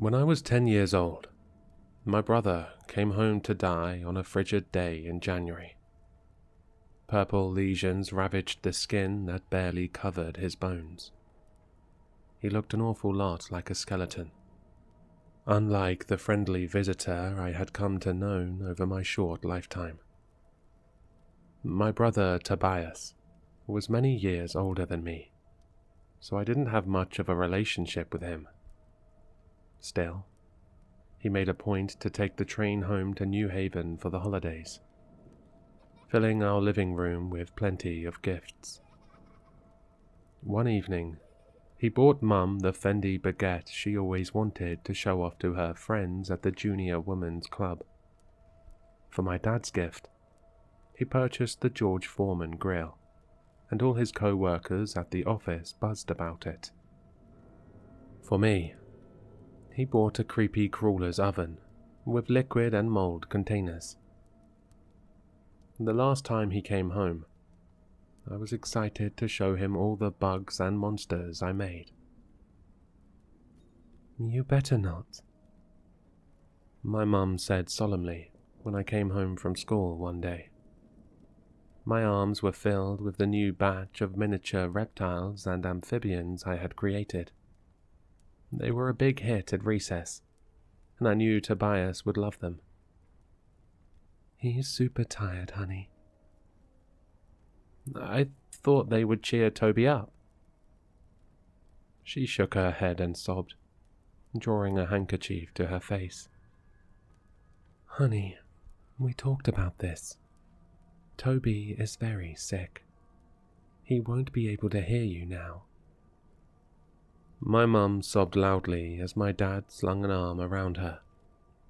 When I was 10 years old, my brother came home to die on a frigid day in January. Purple lesions ravaged the skin that barely covered his bones. He looked an awful lot like a skeleton, unlike the friendly visitor I had come to know over my short lifetime. My brother Tobias was many years older than me, so I didn't have much of a relationship with him. Still, he made a point to take the train home to New Haven for the holidays, filling our living room with plenty of gifts. One evening, he bought Mum the Fendi baguette she always wanted to show off to her friends at the Junior Women's Club. For my dad's gift, he purchased the George Foreman grill, and all his co-workers at the office buzzed about it. For me, he bought a creepy crawler's oven with liquid and mold containers. The last time he came home, I was excited to show him all the bugs and monsters I made. "You better not," my mum said solemnly when I came home from school one day. My arms were filled with the new batch of miniature reptiles and amphibians I had created. They were a big hit at recess, and I knew Tobias would love them. "He's super tired, honey." "I thought they would cheer Toby up." She shook her head and sobbed, drawing a handkerchief to her face. "Honey, we talked about this. Toby is very sick. He won't be able to hear you now." My mum sobbed loudly as my dad slung an arm around her,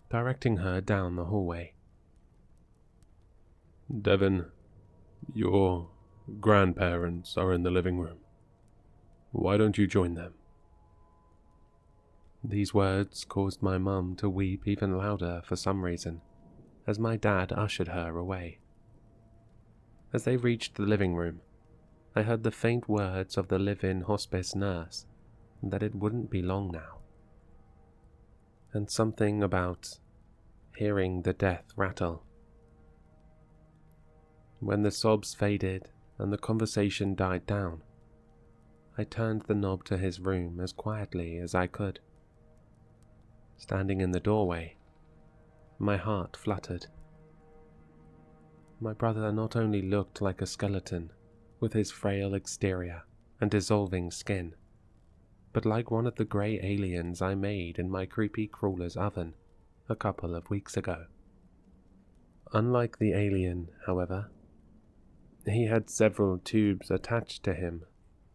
directing her down the hallway. "Devon, your grandparents are in the living room. Why don't you join them?" These words caused my mum to weep even louder for some reason, as my dad ushered her away. As they reached the living room, I heard the faint words of the live-in hospice nurse that it wouldn't be long now, and something about hearing the death rattle. When the sobs faded and the conversation died down, I turned the knob to his room as quietly as I could. Standing in the doorway, my heart fluttered. My brother not only looked like a skeleton with his frail exterior and dissolving skin, but like one of the grey aliens I made in my creepy crawler's oven a couple of weeks ago. Unlike the alien, however, he had several tubes attached to him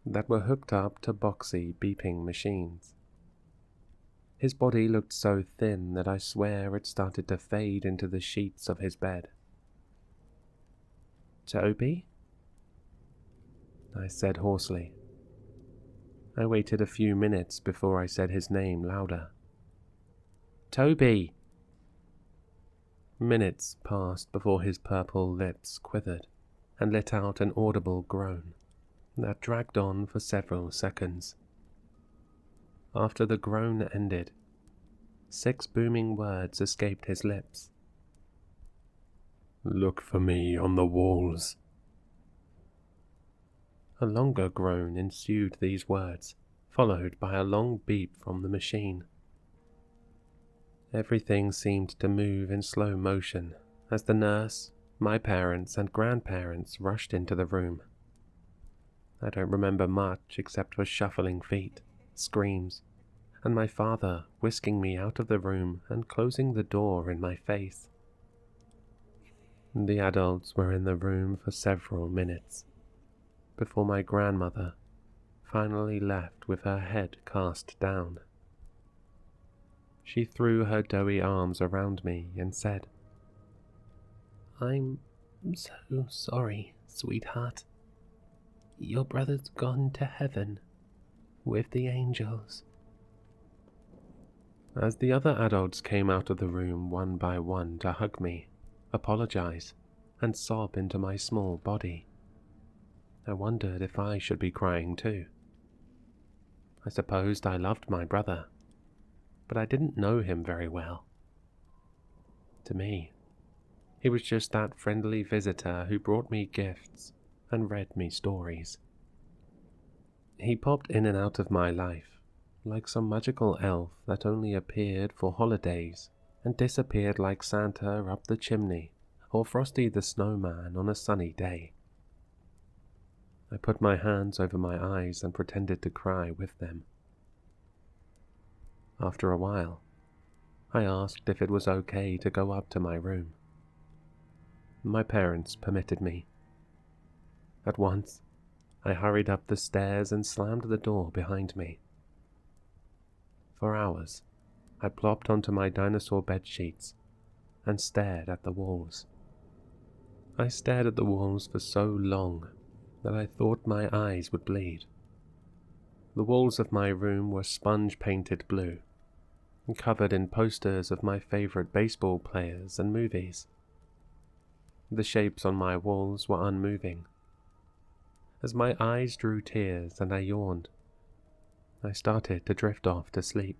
that were hooked up to boxy beeping machines. His body looked so thin that I swear it started to fade into the sheets of his bed. "Toby?" I said hoarsely. I waited a few minutes before I said his name louder. "Toby!" Minutes passed before his purple lips quivered and let out an audible groan that dragged on for several seconds. After the groan ended, 6 booming words escaped his lips. "Look for me on the walls." A longer groan ensued these words, followed by a long beep from the machine. Everything seemed to move in slow motion as the nurse, my parents, and grandparents rushed into the room. I don't remember much except for shuffling feet, screams, and my father whisking me out of the room and closing the door in my face. The adults were in the room for several minutes before my grandmother finally left with her head cast down. She threw her doughy arms around me and said, "I'm so sorry, sweetheart. Your brother's gone to heaven with the angels." As the other adults came out of the room one by one to hug me, apologize, and sob into my small body, I wondered if I should be crying too. I supposed I loved my brother, but I didn't know him very well. To me, he was just that friendly visitor who brought me gifts and read me stories. He popped in and out of my life, like some magical elf that only appeared for holidays and disappeared like Santa up the chimney or Frosty the Snowman on a sunny day. I put my hands over my eyes and pretended to cry with them. After a while, I asked if it was okay to go up to my room. My parents permitted me. At once, I hurried up the stairs and slammed the door behind me. For hours, I plopped onto my dinosaur bed sheets and stared at the walls. I stared at the walls for so long that I thought my eyes would bleed. The walls of my room were sponge-painted blue, covered in posters of my favorite baseball players and movies. The shapes on my walls were unmoving. As my eyes drew tears and I yawned, I started to drift off to sleep.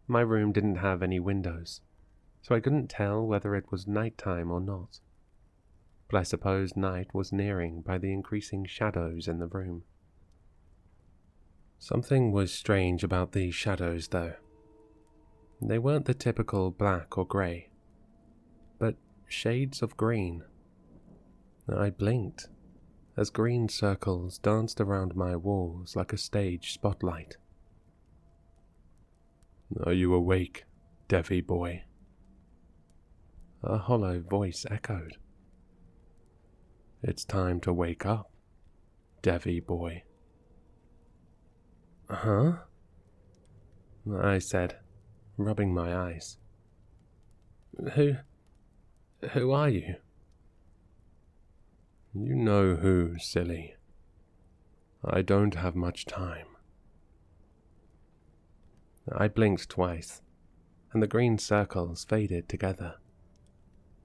My room didn't have any windows, so I couldn't tell whether it was nighttime or not. But I suppose night was nearing by the increasing shadows in the room. Something was strange about these shadows, though. They weren't the typical black or grey, but shades of green. I blinked as green circles danced around my walls like a stage spotlight. "Are you awake, Devi boy?" A hollow voice echoed. "It's time to wake up, Devi boy." "Huh?" I said, rubbing my eyes. Who are you?" "You know who, silly. I don't have much time." I blinked twice, and the green circles faded together.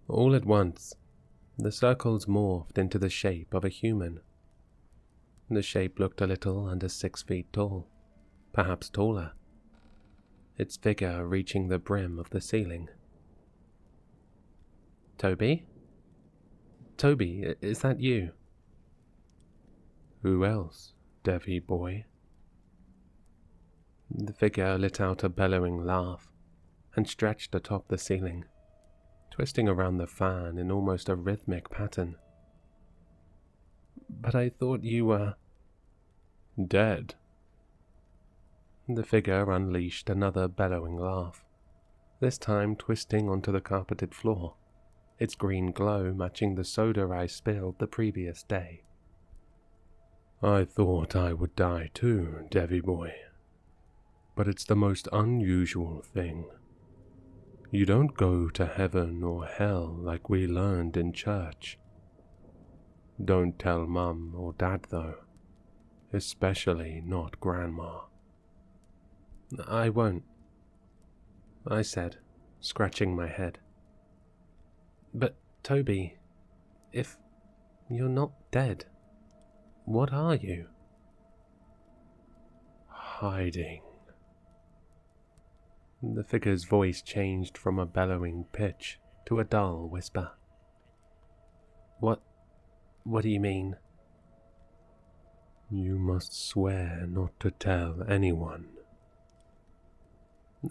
All at once, the circles morphed into the shape of a human. The shape looked a little under 6 feet tall, perhaps taller, its figure reaching the brim of the ceiling. "Toby? Toby, is that you?" "Who else, Devi boy?" The figure let out a bellowing laugh and stretched atop the ceiling, twisting around the fan in almost a rhythmic pattern. "But I thought you were..." "Dead." The figure unleashed another bellowing laugh, this time twisting onto the carpeted floor, its green glow matching the soda I spilled the previous day. "I thought I would die too, Devi boy. But it's the most unusual thing. You don't go to heaven or hell like we learned in church. Don't tell Mum or Dad though, especially not Grandma." "I won't," I said, scratching my head. "But Toby, if you're not dead, what are you?" "Hiding." The figure's voice changed from a bellowing pitch to a dull whisper. What do you mean?" "You must swear not to tell anyone."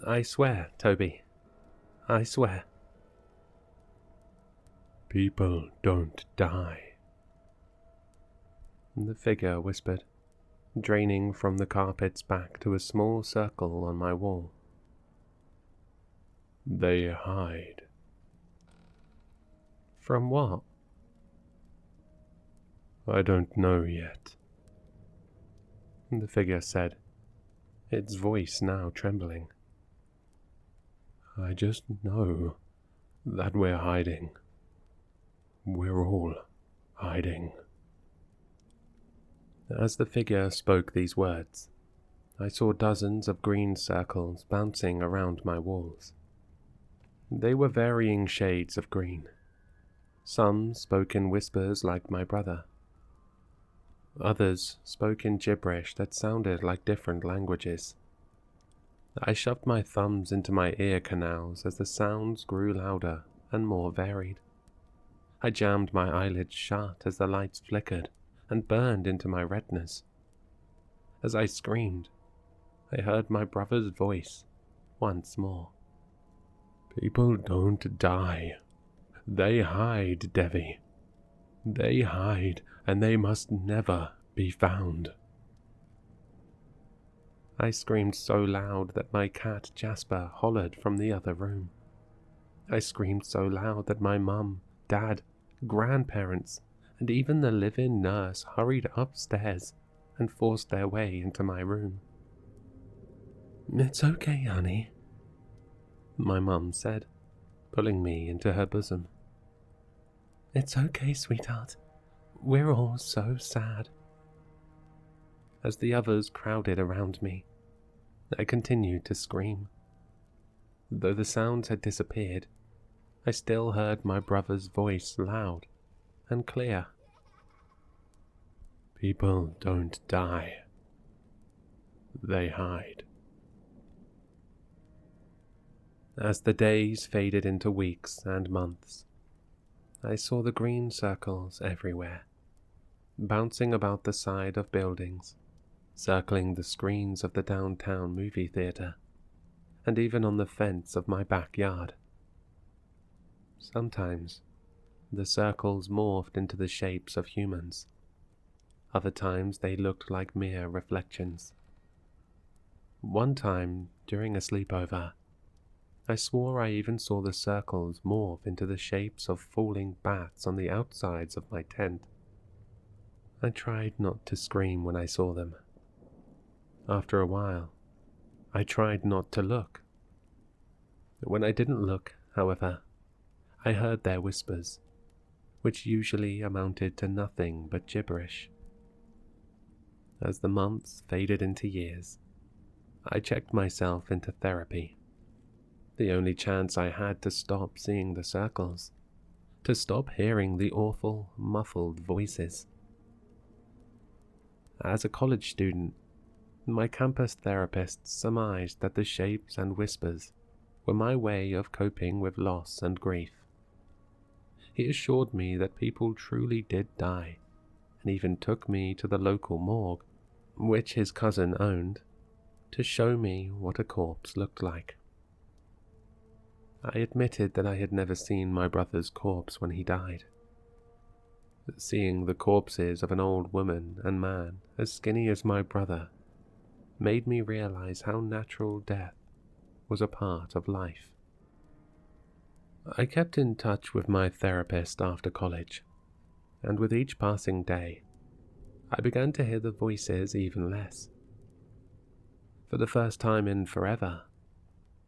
"I swear, Toby. I swear." "People don't die," the figure whispered, draining from the carpets back to a small circle on my wall. "They hide." "From what?" "I don't know yet," the figure said, its voice now trembling. "I just know that we're hiding. We're all hiding." As the figure spoke these words, I saw dozens of green circles bouncing around my walls. They were varying shades of green. Some spoke in whispers like my brother. Others spoke in gibberish that sounded like different languages. I shoved my thumbs into my ear canals as the sounds grew louder and more varied. I jammed my eyelids shut as the lights flickered and burned into my retinas. As I screamed, I heard my brother's voice once more. "People don't die. They hide, Devi. They hide, and they must never be found." I screamed so loud that my cat Jasper hollered from the other room. I screamed so loud that my mum, dad, grandparents, and even the live-in nurse hurried upstairs and forced their way into my room. "It's okay, honey," my mum said, pulling me into her bosom. "It's okay, sweetheart. We're all so sad." As the others crowded around me, I continued to scream. Though the sounds had disappeared, I still heard my brother's voice loud and clear. "People don't die. They hide." As the days faded into weeks and months, I saw the green circles everywhere, bouncing about the side of buildings, circling the screens of the downtown movie theater, and even on the fence of my backyard. Sometimes, the circles morphed into the shapes of humans. Other times they looked like mere reflections. One time, during a sleepover, I swore I even saw the circles morph into the shapes of falling bats on the outsides of my tent. I tried not to scream when I saw them. After a while, I tried not to look. When I didn't look, however, I heard their whispers, which usually amounted to nothing but gibberish. As the months faded into years, I checked myself into therapy. The only chance I had to stop seeing the circles, to stop hearing the awful, muffled voices. As a college student, my campus therapist surmised that the shapes and whispers were my way of coping with loss and grief. He assured me that people truly did die, and even took me to the local morgue, which his cousin owned, to show me what a corpse looked like. I admitted that I had never seen my brother's corpse when he died. Seeing the corpses of an old woman and man as skinny as my brother made me realize how natural death was a part of life. I kept in touch with my therapist after college, and with each passing day, I began to hear the voices even less. For the first time in forever,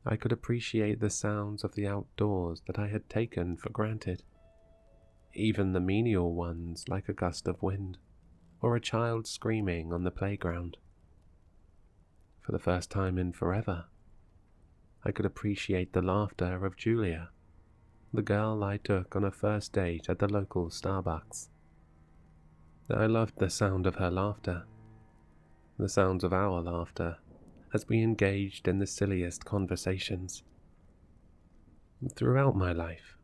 I could appreciate the sounds of the outdoors that I had taken for granted, even the menial ones like a gust of wind or a child screaming on the playground. For the first time in forever, I could appreciate the laughter of Julia, the girl I took on a first date at the local Starbucks. I loved the sound of her laughter, the sounds of our laughter, as we engaged in the silliest conversations. Throughout my life,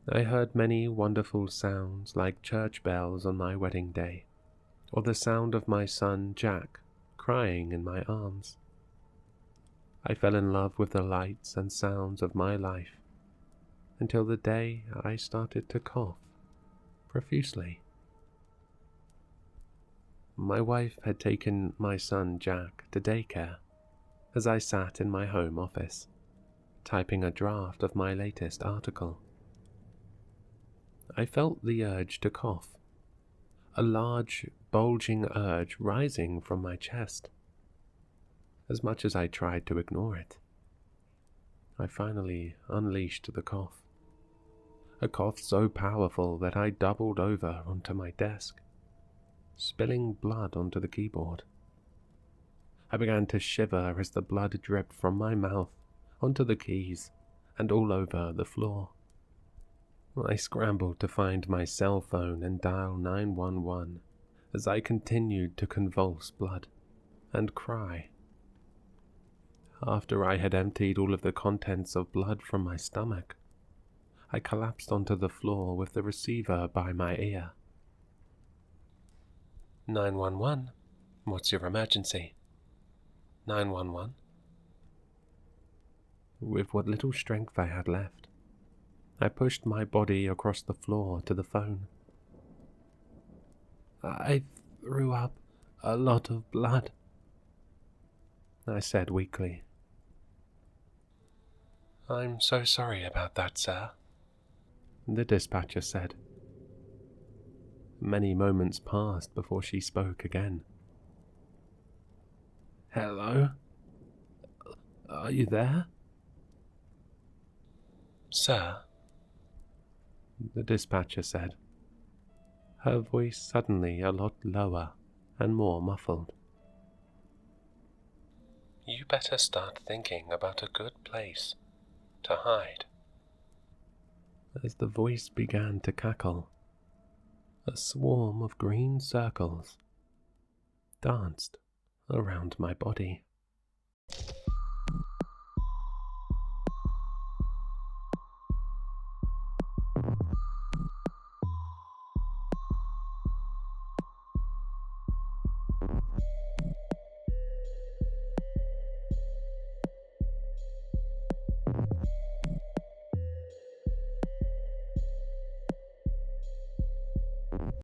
I heard many wonderful sounds like church bells on my wedding day, or the sound of my son Jack crying in my arms. I fell in love with the lights and sounds of my life, until the day I started to cough profusely. My wife had taken my son Jack to daycare as I sat in my home office, typing a draft of my latest article. I felt the urge to cough, a large, bulging urge rising from my chest. As much as I tried to ignore it, I finally unleashed the cough. A cough so powerful that I doubled over onto my desk, spilling blood onto the keyboard. I began to shiver as the blood dripped from my mouth onto the keys and all over the floor. I scrambled to find my cell phone and dial 911 as I continued to convulse blood and cry. After I had emptied all of the contents of blood from my stomach, I collapsed onto the floor with the receiver by my ear. 911, what's your emergency? 911. With what little strength I had left, I pushed my body across the floor to the phone. I threw up a lot of blood, I said weakly. I'm so sorry about that, sir, the dispatcher said. Many moments passed before she spoke again. Hello? Are you there? Sir, the dispatcher said, her voice suddenly a lot lower and more muffled. You better start thinking about a good place to hide. As the voice began to cackle, a swarm of green circles danced around my body.